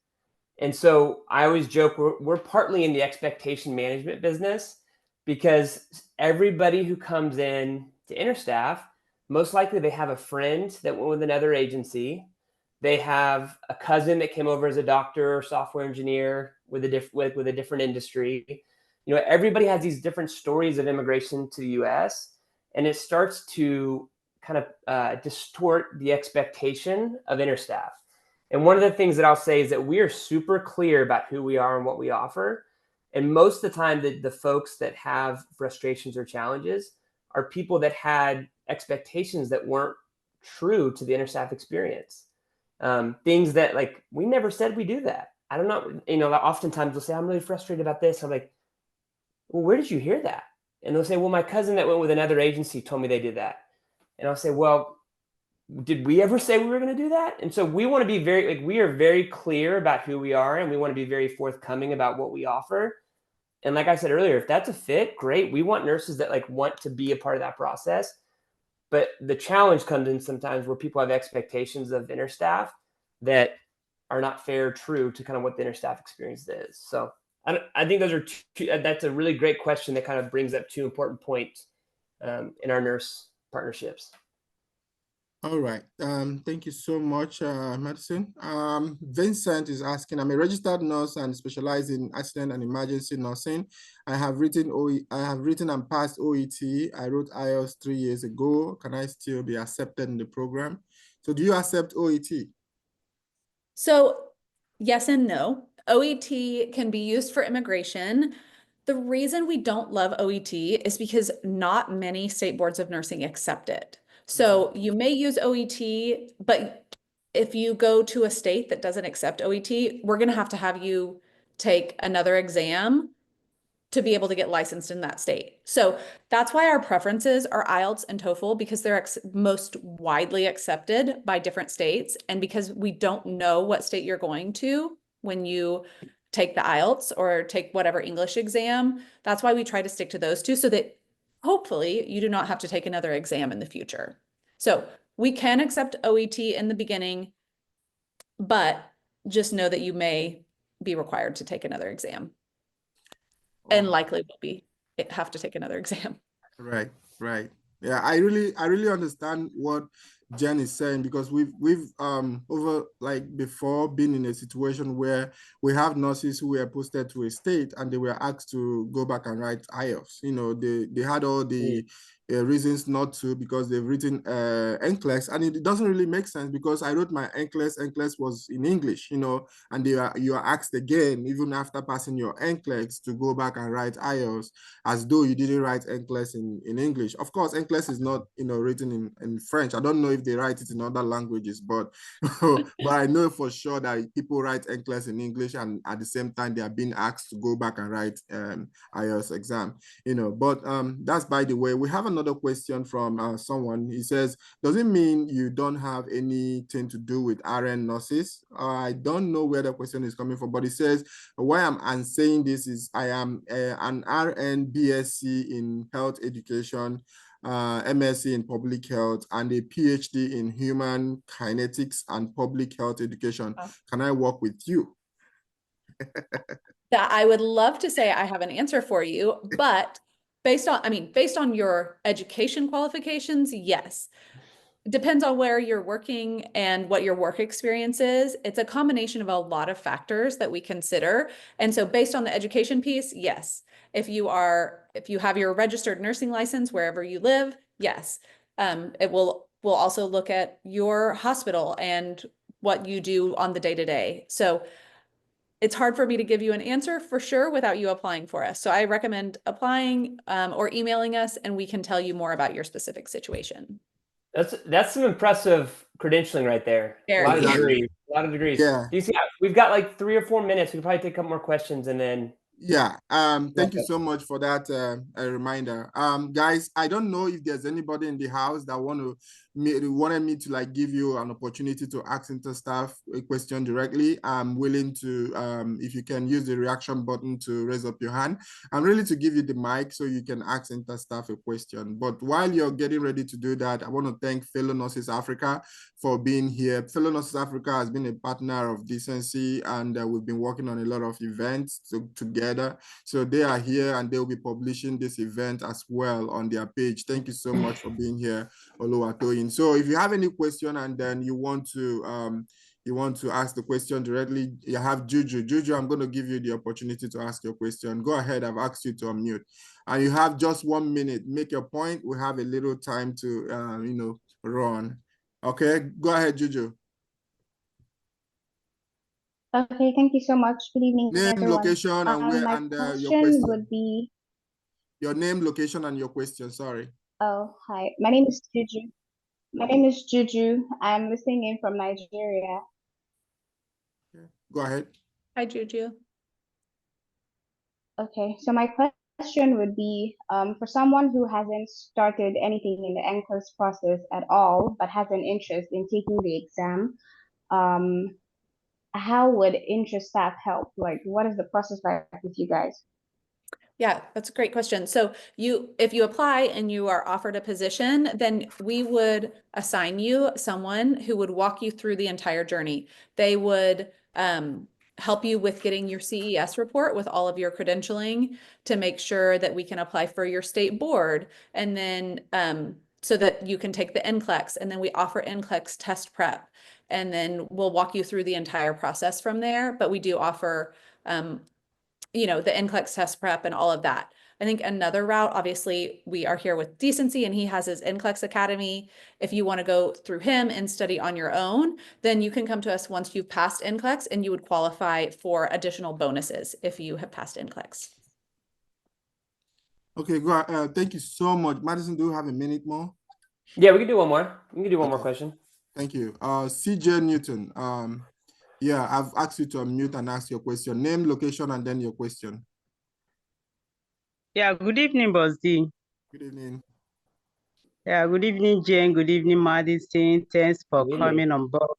And so I always joke we're partly in the expectation management business, because everybody who comes in to Interstaff, most likely they have a friend that went with another agency. They have a cousin that came over as a doctor or software engineer with a different industry. You know, everybody has these different stories of immigration to the U.S., and it starts to kind of distort the expectation of Interstaff. And one of the things that I'll say is that we are super clear about who we are and what we offer. And most of the time, the folks that have frustrations or challenges are people that had expectations that weren't true to the Interstaff experience. Things that like, we never said we do that. I don't know. You know, oftentimes they'll say, I'm really frustrated about this. I'm like, well, where did you hear that? And they'll say, well, my cousin that went with another agency told me they did that. And I'll say, well, did we ever say we were going to do that? And so we want to be we are very clear about who we are, and we want to be very forthcoming about what we offer. And like I said earlier, if that's a fit, great. We want nurses that like want to be a part of that process. But the challenge comes in sometimes where people have expectations of Interstaff that are not fair or true to kind of what the Interstaff experience is. So I think those are that's a really great question that kind of brings up two important points in our nurse partnerships.
All right. Thank you so much, Madison. Vincent is asking, I'm a registered nurse and specialize in accident and emergency nursing. I have written and passed OET. I wrote IELTS 3 years ago. Can I still be accepted in the program? So do you accept OET?
So yes and no. OET can be used for immigration. The reason we don't love OET is because not many state boards of nursing accept it. So you may use OET, but if you go to a state that doesn't accept OET, we're going to have you take another exam to be able to get licensed in that state. So that's why our preferences are IELTS and TOEFL, because they're most widely accepted by different states. And because we don't know what state you're going to when you take the IELTS or take whatever English exam, that's why we try to stick to those two, so that hopefully you do not have to take another exam in the future. So we can accept OET in the beginning, but just know that you may be required to take another exam. And likely will have to take another exam.
Right. Yeah, I really understand what Jen is saying, because we've over like before been in a situation where we have nurses who were posted to a state and they were asked to go back and write IELTS. You know, they had all the reasons not to, because they've written NCLEX, and it doesn't really make sense, because I wrote my NCLEX was in English, you know, and you are asked again, even after passing your NCLEX, to go back and write IELTS as though you didn't write NCLEX in English. Of course, NCLEX is not, you know, written in French. I don't know if they write it in other languages, but but I know for sure that people write NCLEX in English, and at the same time they are being asked to go back and write IELTS exam, you know. But that's by the way. We have another question from someone. He says, does it mean you don't have anything to do with RN nurses? I don't know where the question is coming from, but he says, why I'm saying this is I am an RN BSc in health education, MSc in public health, and a PhD in human kinetics and public health education. Can I work with you?
That I would love to say I have an answer for you, but based on your education qualifications, yes. Depends on where you're working and what your work experience is. It's a combination of a lot of factors that we consider. And so based on the education piece, yes. If you have your registered nursing license wherever you live, yes. We'll also look at your hospital and what you do on the day-to-day. So it's hard for me to give you an answer for sure without you applying for us. So I recommend applying or emailing us, and we can tell you more about your specific situation.
That's some impressive credentialing right there. A lot of
Exactly.
degrees. A lot of degrees.
Yeah.
Do you see? We've got like 3 or 4 minutes. We could probably take a couple more questions and then.
Yeah, thank you so much for that reminder. Guys, I don't know if there's anybody in the house that wanted me to like give you an opportunity to ask InterStaff a question directly. I'm willing to, if you can use the reaction button to raise up your hand. I'm ready to give you the mic so you can ask InterStaff a question. But while you're getting ready to do that, I want to thank Fellow Nurses Africa for being here. Fellow Nurses Africa has been a partner of Decency, and we've been working on a lot of events together. So they are here and they'll be publishing this event as well on their page. Thank you so much for being here, Oluwatoyin. So if you have any question and then you want to ask the question directly, you have Juju. Juju, I'm going to give you the opportunity to ask your question. Go ahead. I've asked you to unmute. And you have just 1 minute. Make your point. We have a little time to, run. Okay, go ahead, Juju.
Okay, thank you so much. Good evening,
Name,
everyone.
location, and where,
My
and your
question
question.
would be...
Your name, location, and your question. Sorry.
Oh, hi. My name is Juju. My name is Juju. I'm listening in from Nigeria.
Go ahead.
Hi, Juju.
Okay, so my question would be, for someone who hasn't started anything in the NCLEX process at all, but has an interest in taking the exam, how would InterStaff help? Like, what is the process like with you guys?
Yeah, that's a great question. So if you apply and you are offered a position, then we would assign you someone who would walk you through the entire journey. They would help you with getting your CES report with all of your credentialing to make sure that we can apply for your state board, and then so that you can take the NCLEX, and then we offer NCLEX test prep, and then we'll walk you through the entire process from there. But we do offer the NCLEX test prep and all of that. I think another route, obviously, we are here with Decency and he has his NCLEX Academy. If you want to go through him and study on your own, then you can come to us once you've passed NCLEX, and you would qualify for additional bonuses if you have passed NCLEX.
Okay, go ahead. Thank you so much. Madison, do you have a minute more?
Yeah, we can do one more. We can do one more question.
Thank you. CJ Newton. Yeah, I've asked you to unmute and ask your question. Name, location, and then your question.
Yeah, good evening, Boss D.
Good evening.
Yeah, good evening, Jane. Good evening, Madison. Thanks for coming on board.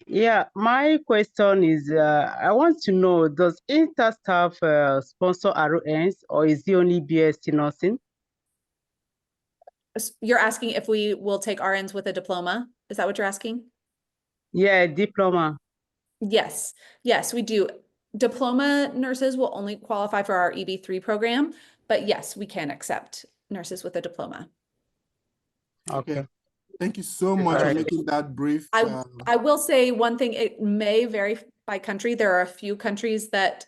Yeah, my question is, I want to know, does InterStaff sponsor RONs, or is it only BSc nursing?
You're asking if we will take RNs with a diploma? Is that what you're asking?
Yeah, diploma.
Yes, we do. Diploma nurses will only qualify for our EB3 program, but yes, we can accept nurses with a diploma.
Okay. Thank you so much for making that brief.
I will say one thing, it may vary by country. There are a few countries that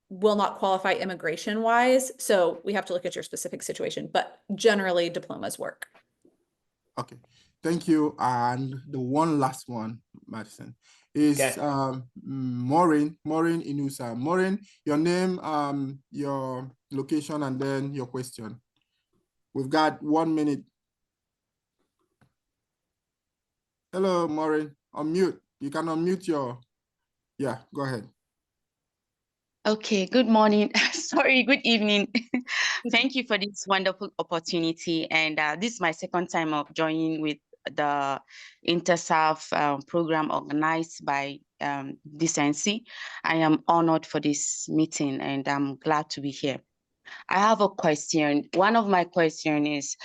will not qualify immigration wise, so we have to look at your specific situation, but generally diplomas work.
Okay, thank you. And the one last one, Madison, is Maureen Inusa. Maureen, your name, your location, and then your question. We've got 1 minute. Hello, Maureen. Unmute. You can unmute your... Yeah, go ahead.
Okay, good morning. Sorry, good evening. Thank you for this wonderful opportunity. And this is my second time of joining with the InterStaff program organized by Decency. I am honored for this meeting and I'm glad to be here. I have a question. One of my questions is,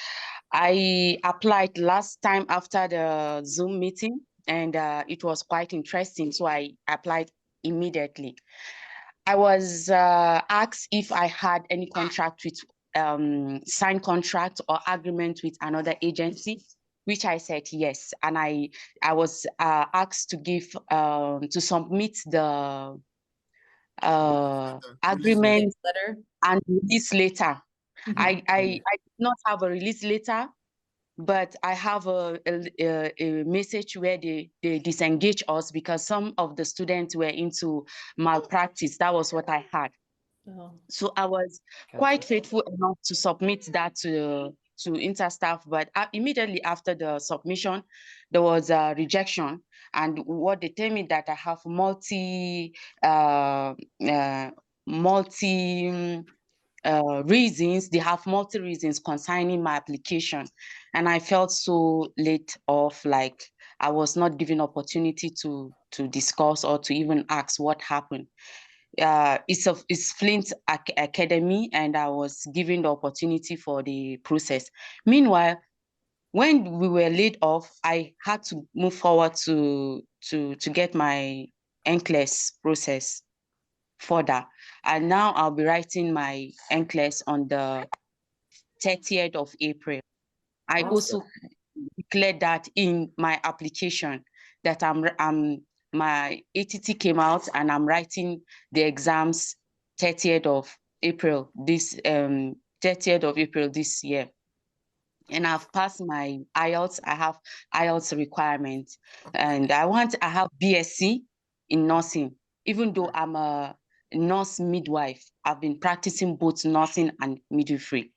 I applied last time after the Zoom meeting and it was quite interesting. So I applied immediately. I was asked if I had any contract with signed contract or agreement with another agency, which I said yes. And I was asked to give to submit the agreement
letter
and release letter. I did not have a release letter, but I have a message where they disengage us because some of the students were into malpractice. That was what I had. So I was quite faithful enough to submit that to to interstaff, but immediately after the submission, there was a rejection. And what they tell me that I have multi reasons. They have multi reasons concerning my application, and I felt so late off, like I was not given opportunity to discuss or to even ask what happened. It's Flint Academy, and I was given the opportunity for the process. Meanwhile, when we were laid off, I had to move forward to get my NCLEX process further. And now I'll be writing my NCLEX on the 30th of April. I also declared that in my application that my ATT came out and I'm writing the exams 30th of April this 30th of April this year. And I've passed my IELTS. I have IELTS requirement, and I have BSc in nursing. Even though I'm a nurse midwife, I've been practicing both nursing and midwifery.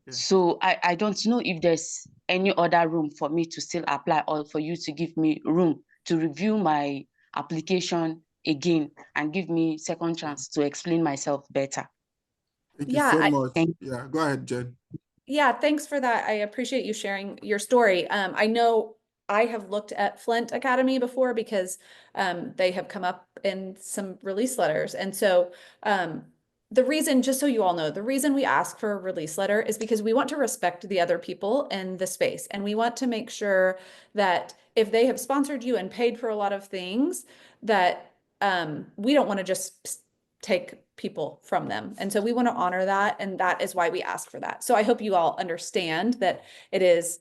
Okay. So I don't know if there's any other room for me to still apply, or for you to give me room to review my application again and give me second chance to explain myself better.
Thank you so much. Yeah, go ahead, Jen.
Yeah, thanks for that. I appreciate you sharing your story. I know I have looked at Flint Academy before because they have come up in some release letters. And so the reason, just so you all know, the reason we ask for a release letter is because we want to respect the other people in the space. And we want to make sure that if they have sponsored you and paid for a lot of things, that we don't want to just take people from them. And so we want to honor that. And that is why we ask for that. So I hope you all understand that it is,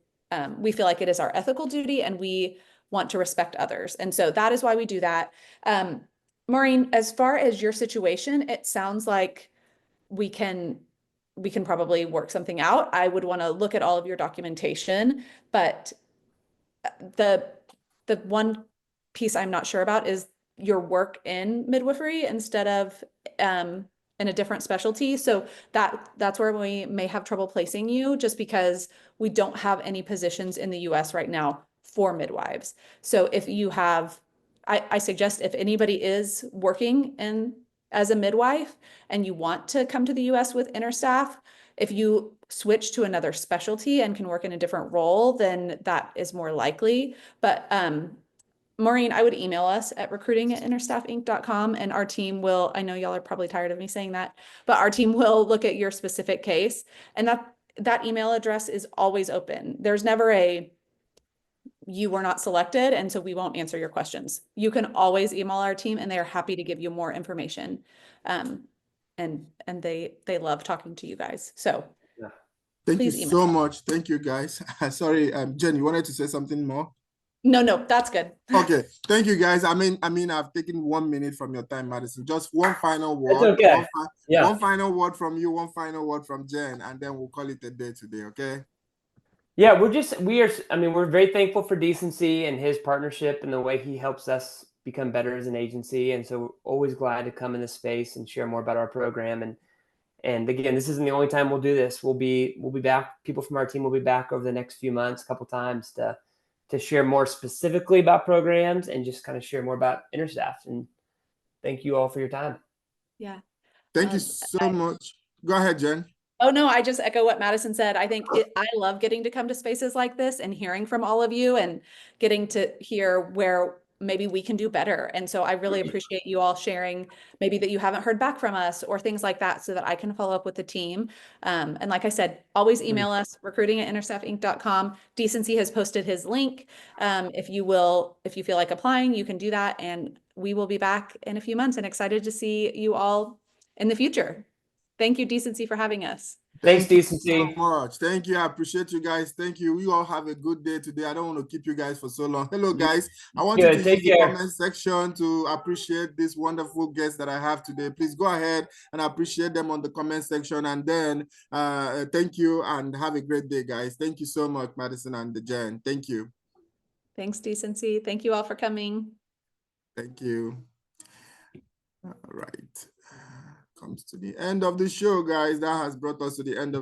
we feel like it is our ethical duty and we want to respect others. And so that is why we do that. Maureen, as far as your situation, it sounds like we can probably work something out. I would want to look at all of your documentation, but the one piece I'm not sure about is your work in midwifery instead of in a different specialty. So that's where we may have trouble placing you, just because we don't have any positions in the US right now for midwives. So if you have, I suggest if anybody is working as a midwife and you want to come to the US with interstaff, if you switch to another specialty and can work in a different role, then that is more likely. But Maureen, I would email us at recruiting@interstaffinc.com, and our team will, I know y'all are probably tired of me saying that, but our team will look at your specific case. And that email address is always open. There's never a, you were not selected, and so we won't answer your questions. You can always email our team and they are happy to give you more information. And they love talking to you guys. So
yeah. Thank you so much. Thank you, guys. Sorry, Jen, you wanted to say something more?
No, that's good.
Okay, thank you, guys. I mean, I've taken 1 minute from your time, Madison. Just one final word.
That's okay.
One final word from you, one final word from Jen, and then we'll call it a day today, okay?
Yeah, we're very thankful for Decency and his partnership and the way he helps us become better as an agency. And so we're always glad to come in this space and share more about our program. And again, this isn't the only time we'll do this. We'll be back. People from our team will be back over the next few months, a couple times to share more specifically about programs and just kind of share more about interstaff. And thank you all for your time.
Yeah.
Thank you so much. Go ahead, Jen.
Oh, no, I just echo what Madison said. I think I love getting to come to spaces like this and hearing from all of you and getting to hear where maybe we can do better. And so I really appreciate you all sharing maybe that you haven't heard back from us or things like that, so that I can follow up with the team. And like I said, always email us, recruiting@interstaffinc.com. Decency has posted his link. If you feel like applying, you can do that. And we will be back in a few months and excited to see you all in the future. Thank you, Decency, for having us.
Thanks, Decency.
Thank you so much. Thank you. I appreciate you guys. Thank you. You all have a good day today. I don't want to keep you guys for so long. Hello, guys. I want you to use the comment section to appreciate this wonderful guest that I have today. Please go ahead and appreciate them on the comment section. And then thank you and have a great day, guys. Thank you so much, Madison and Jen. Thank you.
Thanks, Decency. Thank you all for coming.
Thank you. All right. Comes to the end of the show, guys. That has brought us to the end of